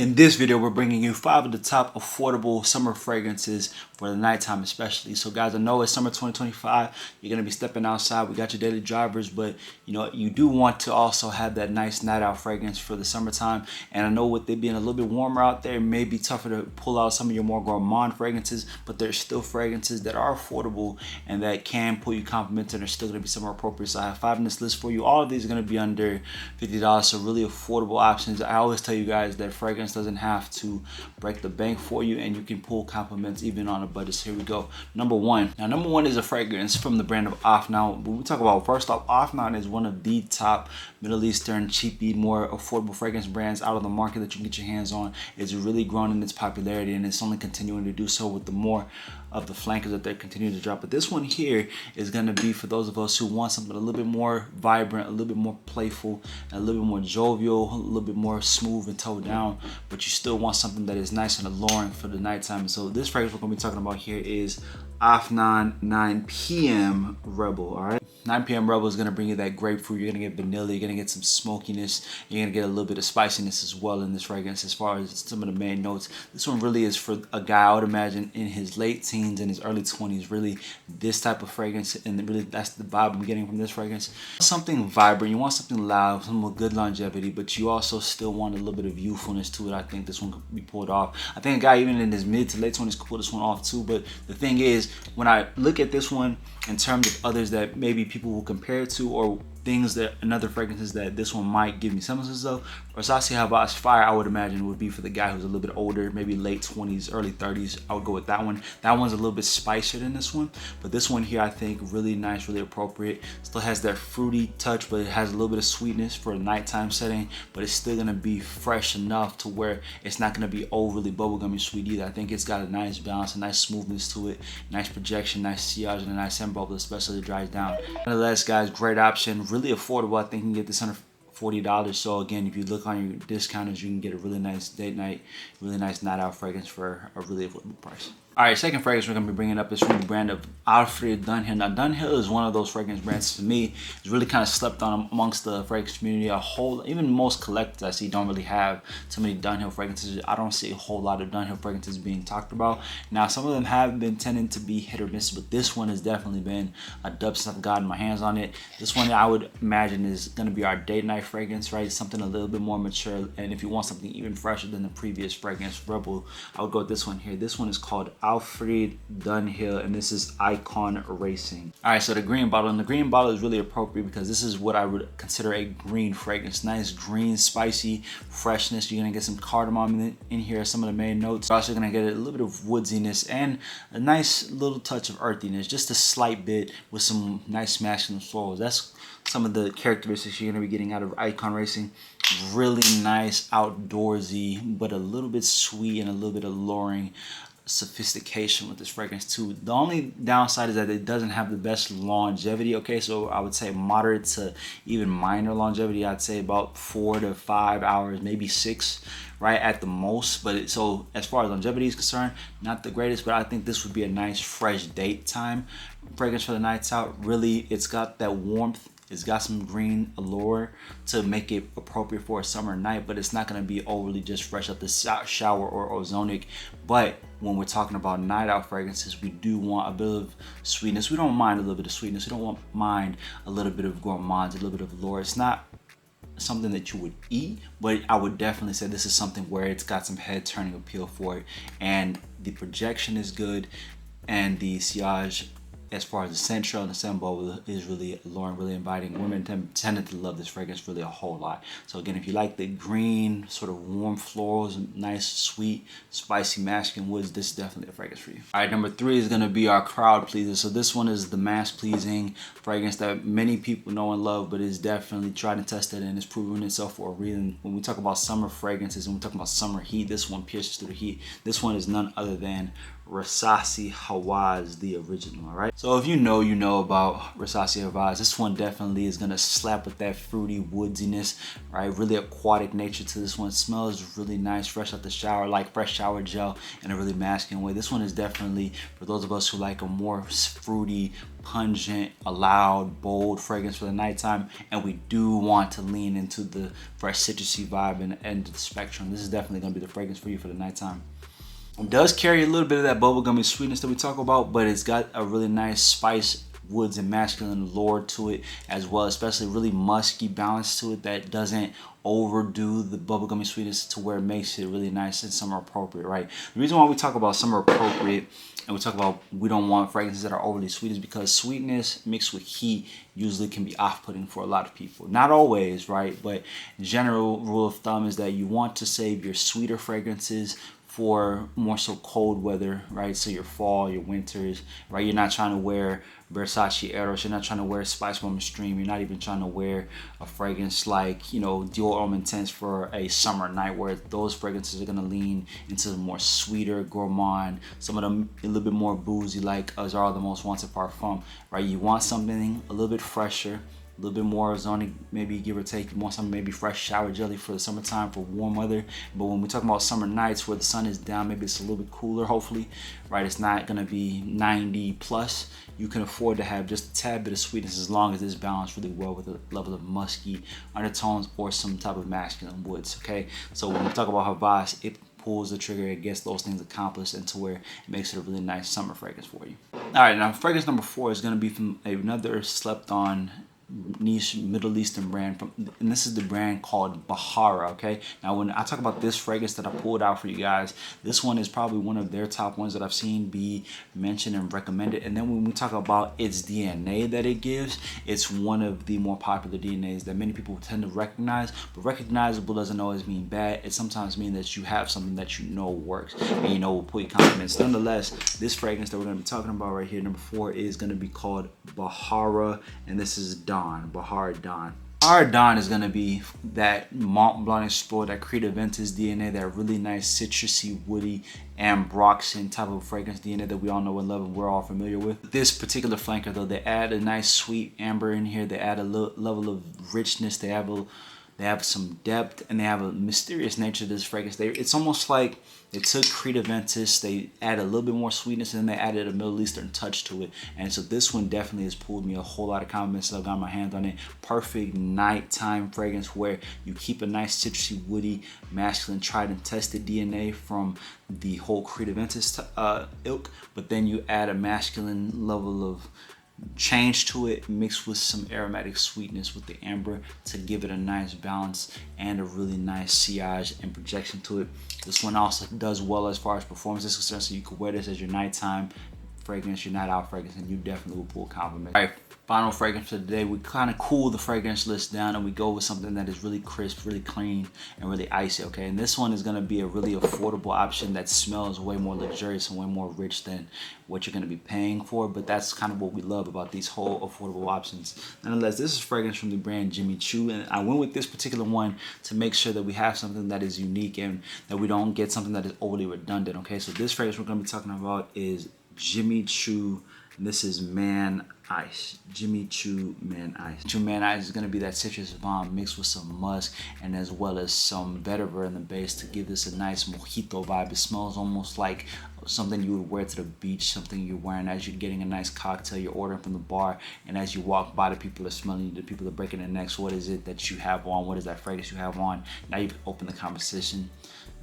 In this video, we're bringing you 5 of the top affordable summer fragrances for the nighttime especially. So guys, I know it's summer 2025. You're going to be stepping outside. We got your daily drivers, but you do want to also have that nice night out fragrance for the summertime. And I know with it being a little bit warmer out there, it may be tougher to pull out some of your more gourmand fragrances, but there's still fragrances that are affordable and that can pull you compliments and are still going to be summer appropriate. So I have 5 in this list for you. All of these are going to be under $50, so really affordable options. I always tell you guys that fragrance doesn't have to break the bank for you, and you can pull compliments even on a budget. So here we go. Number one. Now, number one is a fragrance from the brand of Afnan. When we talk about, first off, Afnan is one of the top Middle Eastern, cheapy, more affordable fragrance brands out of the market that you can get your hands on. It's really grown in its popularity, and it's only continuing to do so with the more of the flankers that they're continuing to drop. But this one here is going to be for those of us who want something a little bit more vibrant, a little bit more playful, and a little bit more jovial, a little bit more smooth and toned down, but you still want something that is nice and alluring for the nighttime. So this fragrance we're going to be talking about here is Afnan 9 p.m. Rebel. All right, 9 p.m. Rebel is going to bring you that grapefruit. You're going to get vanilla. You're going to get some smokiness. You're going to get a little bit of spiciness as well in this fragrance. As far as some of the main notes, this one really is for a guy, I would imagine, in his late teens and his early 20s. Really, this type of fragrance, and really that's the vibe I'm getting from this fragrance. Something vibrant. You want something loud, something with good longevity, but you also still want a little bit of youthfulness to it. I think this one could be pulled off. I think a guy even in his mid to late 20s could pull this one off too. But the thing is, when I look at this one in terms of others that maybe people will compare it to, or things that another fragrances that this one might give me semblances of, Rasi Haw Fire, I would imagine would be for the guy who's a little bit older, maybe late 20s, early 30s. I would go with that one. That one's a little bit spicier than this one, but this one here I think really nice, really appropriate. Still has that fruity touch, but it has a little bit of sweetness for a nighttime setting, but it's still gonna be fresh enough to where it's not gonna be overly bubblegummy sweet either. I think it's got a nice balance, a nice smoothness to it, nice projection, nice sillage, and a nice scent bubble, especially as it dries down. Nonetheless, guys, great option, really affordable. I think you can get this under $40. So again, if you look on your discounters, you can get a really nice date night, really nice night out fragrance for a really affordable price. All right, second fragrance we're gonna be bringing up is from the brand of Alfred Dunhill. Now, Dunhill is one of those fragrance brands, for me, it's really kind of slept on amongst the fragrance community. Even most collectors I see don't really have too many Dunhill fragrances. I don't see a whole lot of Dunhill fragrances being talked about. Now, some of them have been tending to be hit or miss, but this one has definitely been a dub since I've gotten my hands on it. This one I would imagine is gonna be our date night fragrance, right? Something a little bit more mature, and if you want something even fresher than the previous fragrance, Rebel, I would go with this one here. This one is called Alfred Dunhill, and this is Icon Racing. All right, so the green bottle, and the green bottle is really appropriate because this is what I would consider a green fragrance. Nice green, spicy freshness. You're gonna get some cardamom in here, some of the main notes. You're also gonna get a little bit of woodsiness and a nice little touch of earthiness, just a slight bit with some nice masculine florals. That's some of the characteristics you're gonna be getting out of Icon Racing. Really nice, outdoorsy, but a little bit sweet and a little bit alluring sophistication with this fragrance too. The only downside is that it doesn't have the best longevity. Okay, so I would say moderate to even minor longevity. I'd say about 4 to 5 hours, maybe 6, right, at the most. But so as far as longevity is concerned, not the greatest, but I think this would be a nice fresh date time fragrance for the nights out. Really, it's got that warmth. It's got some green allure to make it appropriate for a summer night, but it's not going to be overly just fresh up the shower or ozonic. But when we're talking about night out fragrances, we do want a bit of sweetness. We don't mind a little bit of sweetness. We don't mind a little bit of gourmand, a little bit of allure. It's not something that you would eat, but I would definitely say this is something where it's got some head turning appeal for it, and the projection is good, and the sillage, as far as the scent trail and the scent bubble, is really alluring, really inviting. Women tended to love this fragrance really a whole lot. So again, if you like the green, sort of warm florals, nice, sweet, spicy masculine woods, this is definitely a fragrance for you. All right, number 3 is gonna be our crowd pleaser. So this one is the mass pleasing fragrance that many people know and love, but is definitely tried and tested and is proven itself for a reason. When we talk about summer fragrances and we talk about summer heat, this one pierces through the heat. This one is none other than Rasi Haw is the original, all right? So if you know about Rasi Haw. This one definitely is gonna slap with that fruity woodiness, right? Really aquatic nature to this one. It smells really nice, fresh out the shower, like fresh shower gel in a really masculine way. This one is definitely for those of us who like a more fruity, pungent, a loud, bold fragrance for the nighttime, and we do want to lean into the fresh citrusy vibe and end of the spectrum. This is definitely gonna be the fragrance for you for the nighttime. It does carry a little bit of that bubblegummy sweetness that we talk about, but it's got a really nice spice, woods, and masculine lore to it as well, especially really musky balance to it that doesn't overdo the bubblegummy sweetness to where it makes it really nice and summer appropriate, right? The reason why we talk about summer appropriate and we talk about we don't want fragrances that are overly sweet is because sweetness mixed with heat usually can be off-putting for a lot of people. Not always, right? But general rule of thumb is that you want to save your sweeter fragrances for more so cold weather, right? So your fall, your winters, right? You're not trying to wear Versace Eros, you're not trying to wear Spice Bomb Extreme, you're not even trying to wear a fragrance like, Dior Homme Intense for a summer night, where those fragrances are gonna lean into the more sweeter, gourmand, some of them a little bit more boozy, like Azar, the Most Wanted Parfum, right? You want something a little bit fresher, a little bit more ozonic, maybe give or take. You want something maybe fresh shower jelly for the summertime, for warm weather. But when we talk about summer nights where the sun is down, maybe it's a little bit cooler, hopefully, right? It's not gonna be 90 plus. You can afford to have just a tad bit of sweetness as long as it's balanced really well with a level of musky undertones or some type of masculine woods, okay? So when we talk about Havas, it pulls the trigger, it gets those things accomplished into where it makes it a really nice summer fragrance for you. All right, now fragrance number 4 is gonna be from another slept on niche Middle Eastern brand and this is the brand called Bahara, okay? Now when I talk about this fragrance that I pulled out for you guys, this one is probably one of their top ones that I've seen be mentioned and recommended. And then when we talk about its DNA that it gives, it's one of the more popular DNAs that many people tend to recognize, but recognizable doesn't always mean bad. It sometimes means that you have something that works and will put you compliments. Nonetheless, this fragrance that we're going to be talking about right here, number 4, is going to be called Bahara, and this is Bahara Dawn. Bahara Dawn is going to be that Mont Blanc Explorer, that Creative Ventus DNA, that really nice citrusy, woody, ambroxan type of fragrance DNA that we all know and love and we're all familiar with. This particular flanker though, they add a nice sweet amber in here, they add a level of richness, they have some depth, and they have a mysterious nature to this fragrance. It's almost like they took Creative Ventus, they added a little bit more sweetness, and then they added a Middle Eastern touch to it. And so this one definitely has pulled me a whole lot of compliments that I've got my hands on it. Perfect nighttime fragrance where you keep a nice citrusy, woody, masculine, tried and tested DNA from the whole Creative Ventus ilk, but then you add a masculine level of change to it mixed with some aromatic sweetness with the amber to give it a nice balance and a really nice sillage and projection to it. This one also does well as far as performance is concerned, so you could wear this as your nighttime fragrance, your night out fragrance, and you definitely will pull compliments. All right, final fragrance for today. We kind of cool the fragrance list down and we go with something that is really crisp, really clean, and really icy, okay? And this one is gonna be a really affordable option that smells way more luxurious and way more rich than what you're gonna be paying for, but that's kind of what we love about these whole affordable options. Nonetheless, this is fragrance from the brand Jimmy Choo, and I went with this particular one to make sure that we have something that is unique and that we don't get something that is overly redundant, okay? So this fragrance we're gonna be talking about is Jimmy Choo, and this is Man Ice. Jimmy Choo Man Ice. Choo Man Ice is going to be that citrus bomb mixed with some musk and as well as some vetiver in the base to give this a nice mojito vibe. It smells almost like something you would wear to the beach, something you're wearing as you're getting a nice cocktail, you're ordering from the bar, and as you walk by, the people are smelling you, the people are breaking their necks. What is it that you have on? What is that fragrance you have on? Now you've opened the conversation.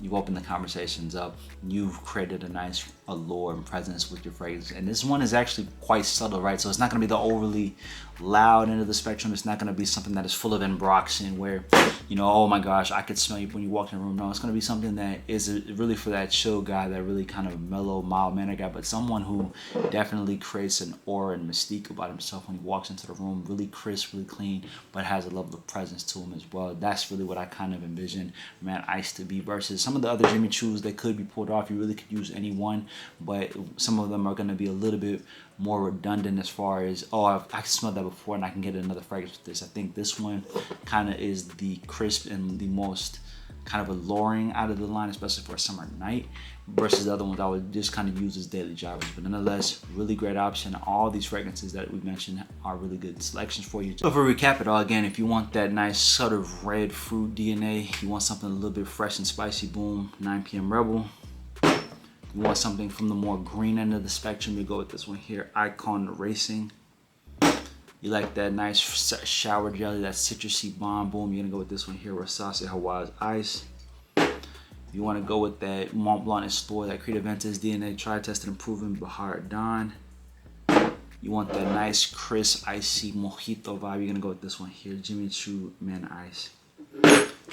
You've opened the conversations up. You've created a nice allure and presence with your fragrance. And this one is actually quite subtle, right? So it's not going to be the overly loud end of the spectrum. It's not going to be something that is full of ambroxan where, oh my gosh, I could smell you when you walk in the room. No, it's going to be something that is really for that chill guy, that really kind of mellow, mild-mannered guy, but someone who definitely creates an aura and mystique about himself when he walks into the room. Really crisp, really clean, but has a level of presence to him as well. That's really what I kind of envision Man Ice to be versus some of the other Jimmy Choos that could be pulled off. You really could use any one, but some of them are going to be a little bit more redundant as far as, I can smell that before and I can get another fragrance with this. I think this one kind of is the crisp and the most kind of alluring out of the line, especially for a summer night, versus the other ones I would just kind of use as daily drivers. But nonetheless, really great option. All these fragrances that we mentioned are really good selections for you. So for recap it all again, if you want that nice sort of red fruit DNA, you want something a little bit fresh and spicy, boom, 9 p.m. Rebel. You want something from the more green end of the spectrum, you go with this one here, Icon Racing. You like that nice shower jelly, that citrusy bomb, boom, you're gonna go with this one here, Rasi Haw Ice. You wanna go with that Mont Blanc Explorer, that Creative Ventus DNA, Try Tested and Proven Bahara Dawn. You want that nice crisp icy mojito vibe, you're gonna go with this one here, Jimmy Choo Man Ice.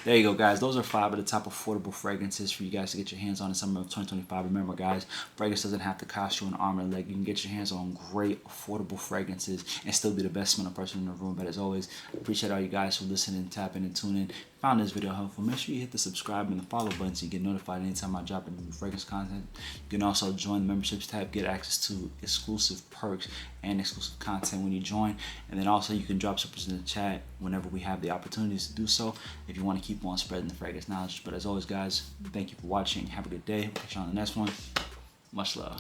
There you go, guys. Those are 5 of the top affordable fragrances for you guys to get your hands on in summer of 2025. Remember, guys, fragrance doesn't have to cost you an arm and a leg. You can get your hands on great affordable fragrances and still be the best smelling person in the room. But as always, I appreciate all you guys for listening, tapping, and tuning. Found this video helpful, make sure you hit the subscribe and the follow button so you get notified anytime I drop any new fragrance content. You can also join the memberships tab, get access to exclusive perks and exclusive content when you join. And then also you can drop supers in the chat whenever we have the opportunities to do so if you want to keep on spreading the fragrance knowledge. But as always, guys, thank you for watching. Have a good day. Catch you on the next one. Much love.